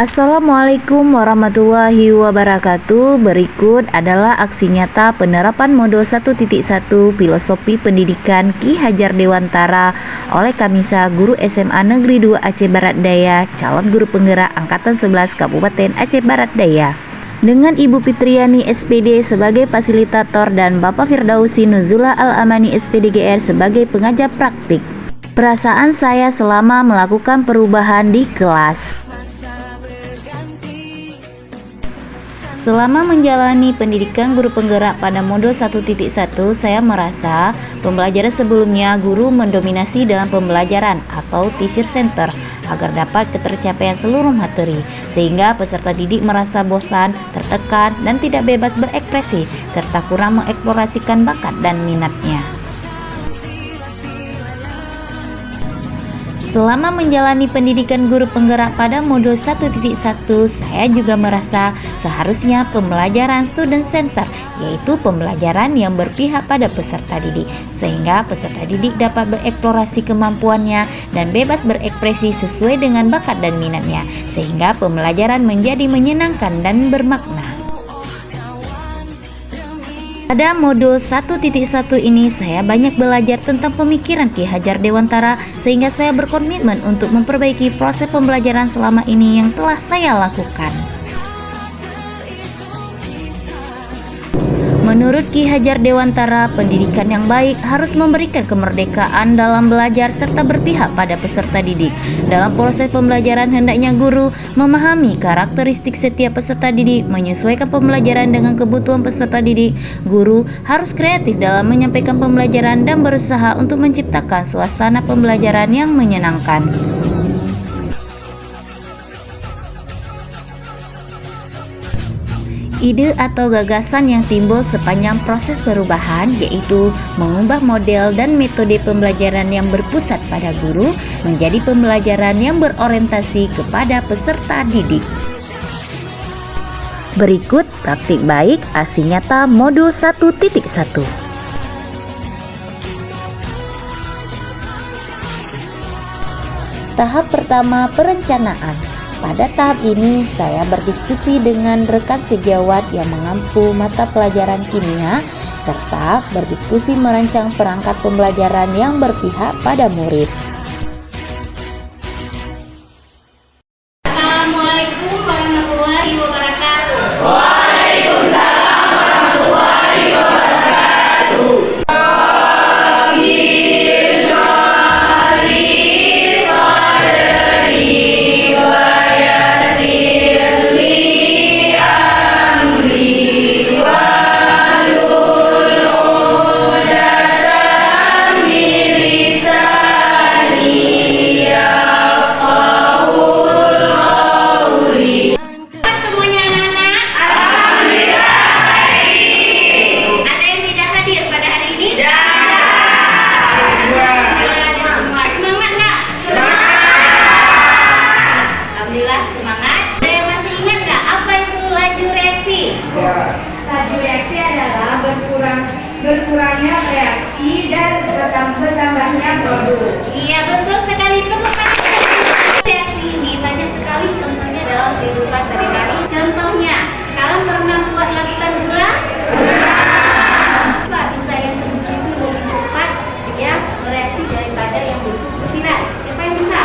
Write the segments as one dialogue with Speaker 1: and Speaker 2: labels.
Speaker 1: Assalamualaikum warahmatullahi wabarakatuh. Berikut adalah aksi nyata penerapan Modo 1.1 Filosofi Pendidikan Ki Hajar Dewantara oleh Kamisa Guru SMA Negeri 2 Aceh Barat Daya, calon guru penggerak Angkatan 11 Kabupaten Aceh Barat Daya. Dengan Ibu Fitriani SPD sebagai fasilitator dan Bapak Firdausi Nuzula Al-Amani SPDGR sebagai pengajar praktik. Perasaan saya selama melakukan perubahan di kelas. Selama menjalani pendidikan guru penggerak pada Modo 1.1, saya merasa pembelajaran sebelumnya guru mendominasi dalam pembelajaran atau teacher center agar dapat ketercapaian seluruh materi, sehingga peserta didik merasa bosan, tertekan, dan tidak bebas berekspresi, serta kurang mengeksplorasikan bakat dan minatnya. Selama menjalani pendidikan guru penggerak pada Modo 1.1, saya juga merasa seharusnya pembelajaran student center, yaitu pembelajaran yang berpihak pada peserta didik, sehingga peserta didik dapat bereksplorasi kemampuannya dan bebas berekspresi sesuai dengan bakat dan minatnya, sehingga pembelajaran menjadi menyenangkan dan bermakna. Pada Modo 1.1 ini saya banyak belajar tentang pemikiran Ki Hajar Dewantara, sehingga saya berkomitmen untuk memperbaiki proses pembelajaran selama ini yang telah saya lakukan. Menurut Ki Hajar Dewantara, pendidikan yang baik harus memberikan kemerdekaan dalam belajar serta berpihak pada peserta didik. Dalam proses pembelajaran hendaknya guru memahami karakteristik setiap peserta didik, menyesuaikan pembelajaran dengan kebutuhan peserta didik. Guru harus kreatif dalam menyampaikan pembelajaran dan berusaha untuk menciptakan suasana pembelajaran yang menyenangkan. Ide atau gagasan yang timbul sepanjang proses perubahan yaitu mengubah model dan metode pembelajaran yang berpusat pada guru menjadi pembelajaran yang berorientasi kepada peserta didik. Berikut praktik baik aksi nyata Modo 1.1. Tahap pertama, perencanaan. Pada tahap ini, saya berdiskusi dengan rekan sejawat yang mengampu mata pelajaran kimia, serta berdiskusi merancang perangkat pembelajaran yang berpihak pada murid.
Speaker 2: Assalamualaikum warahmatullahi wabarakatuh.
Speaker 3: Waalaikumsalam warahmatullahi wabarakatuh.
Speaker 2: Laju reaksi adalah berkurangnya reaksi dan bertambahnya produk. Iya, betul sekali. Reaksi ini banyak sekali contohnya dalam kehidupan sehari-hari. Contohnya, kalian pernah buat larutan gula? Bisa yang sedikit itu lebih cepat dia bereaksi daripada yang tidak. Siapa yang bisa?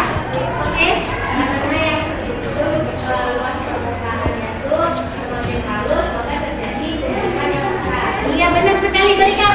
Speaker 2: Oke, karena yang itu luas permukaannya itu semakin halus, maka terjadi gerakan yang besar. Iya, benar sekali. Berikan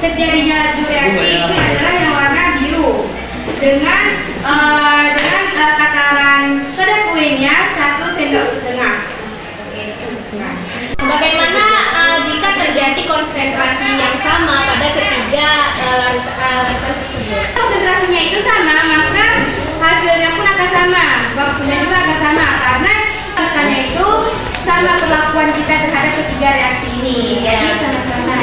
Speaker 2: terjadinya laju reaksi itu adalah yang warna biru dengan takaran soda kuenya 1 sendok setengah. Bagaimana jika terjadi konsentrasi yang sama pada ketiga larutan tersebut? Konsentrasinya itu sama, maka hasilnya pun akan sama, waktunya juga akan sama, karena larutannya itu sama perlakuan kita terhadap ketiga reaksi ini. Jadi sama-sama.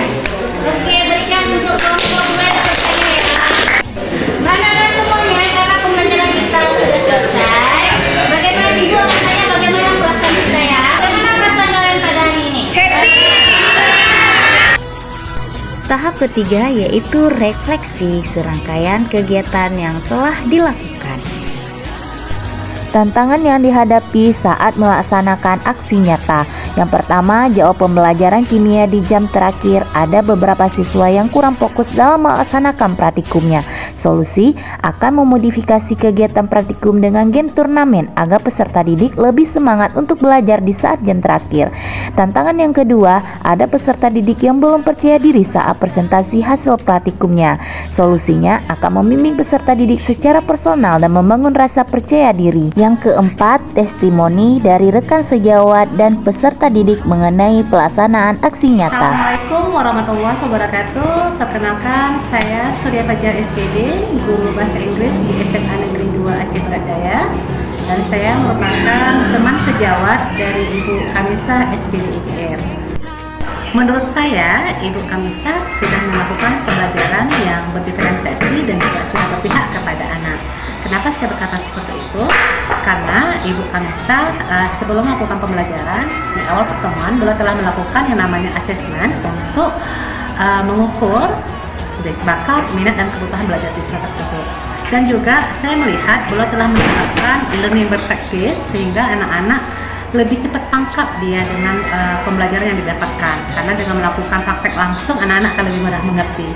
Speaker 2: Oke, berikan untuk kelompok 2 dapat saya ya. Mana semuanya, karena pembelajaran kita sudah selesai. Bagaimana ibu akan tanya bagaimana perasaan kita ya? Bagaimana perasaan kalian pada hari ini? Happy.
Speaker 1: Tahap ketiga yaitu refleksi serangkaian kegiatan yang telah dilakukan. Tantangan yang dihadapi saat melaksanakan aksi nyata. Yang pertama, jawab pembelajaran kimia di jam terakhir. Ada beberapa siswa yang kurang fokus dalam melaksanakan praktikumnya. Solusi akan memodifikasi kegiatan praktikum dengan game turnamen agar peserta didik lebih semangat untuk belajar di saat jam terakhir. Tantangan yang kedua, ada peserta didik yang belum percaya diri saat presentasi hasil praktikumnya. Solusinya akan membimbing peserta didik secara personal dan membangun rasa percaya diri. Yang keempat, testimoni dari rekan sejawat dan peserta didik mengenai pelaksanaan aksi nyata.
Speaker 4: Assalamualaikum warahmatullahi wabarakatuh. Perkenalkan, saya Surya Fajar SPD, guru bahasa Inggris di SMA Negeri 2 Aceh Barat Daya. Dan saya merupakan teman sejawat dari Ibu Kamisa SPD IGR. Menurut saya, Ibu Kamisa sudah melakukan pembelajaran yang berdiferensiasi dan juga sudah berpihak kepada anak. Kenapa saya berkata seperti itu? Karena Ibu Kamisa sebelum melakukan pembelajaran, di awal pertemuan beliau telah melakukan yang namanya assessment untuk mengukur bakat, minat, dan kebutuhan belajar siswa tersebut. Dan juga saya melihat beliau telah menerapkan learning by practice sehingga anak-anak lebih cepat tangkap dia dengan pembelajaran yang didapatkan, karena dengan melakukan praktek langsung anak-anak akan lebih mudah mengerti.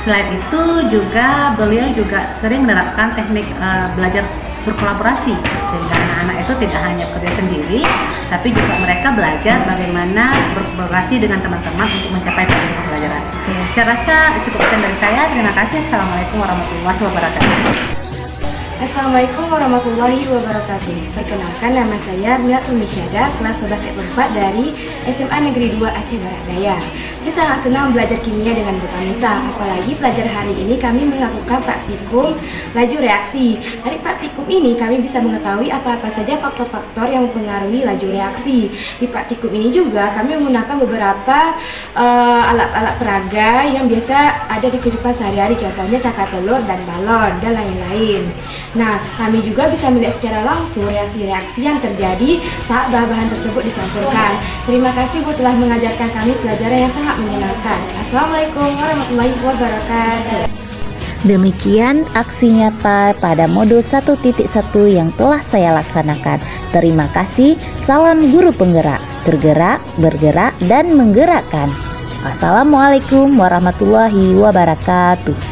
Speaker 4: Selain itu juga beliau juga sering menerapkan teknik belajar berkolaborasi sehingga anak-anak itu tidak hanya kerja sendiri, tapi juga mereka belajar bagaimana berkolaborasi dengan teman-teman untuk mencapai tujuan pembelajaran. Saya rasa cukup sekian dari saya. Terima kasih. Assalamualaikum warahmatullahi wabarakatuh.
Speaker 2: Assalamualaikum warahmatullahi wabarakatuh. Perkenalkan, nama saya Milatul Misyada, kelas 11 4 dari SMA Negeri 2 Aceh Barat Daya. Saya sangat senang belajar kimia dengan Bu Kamisa, apalagi pelajaran hari ini kami melakukan praktikum laju reaksi. Dari praktikum ini kami bisa mengetahui apa-apa saja faktor-faktor yang mempengaruhi laju reaksi. Di praktikum ini juga kami menggunakan beberapa alat-alat peraga yang biasa ada di kehidupan sehari-hari, contohnya cakar telur dan balon dan lain-lain. Nah, kami juga bisa melihat secara langsung reaksi-reaksi yang terjadi saat bahan-bahan tersebut dicampurkan. Terima kasih Bu telah mengajarkan kami pelajaran yang sangat menyenangkan. Assalamualaikum warahmatullahi wabarakatuh.
Speaker 1: Demikian aksi nyata pada mode 1.1 yang telah saya laksanakan. Terima kasih. Salam guru penggerak. Tergerak, bergerak, dan menggerakkan. Wassalamualaikum warahmatullahi wabarakatuh.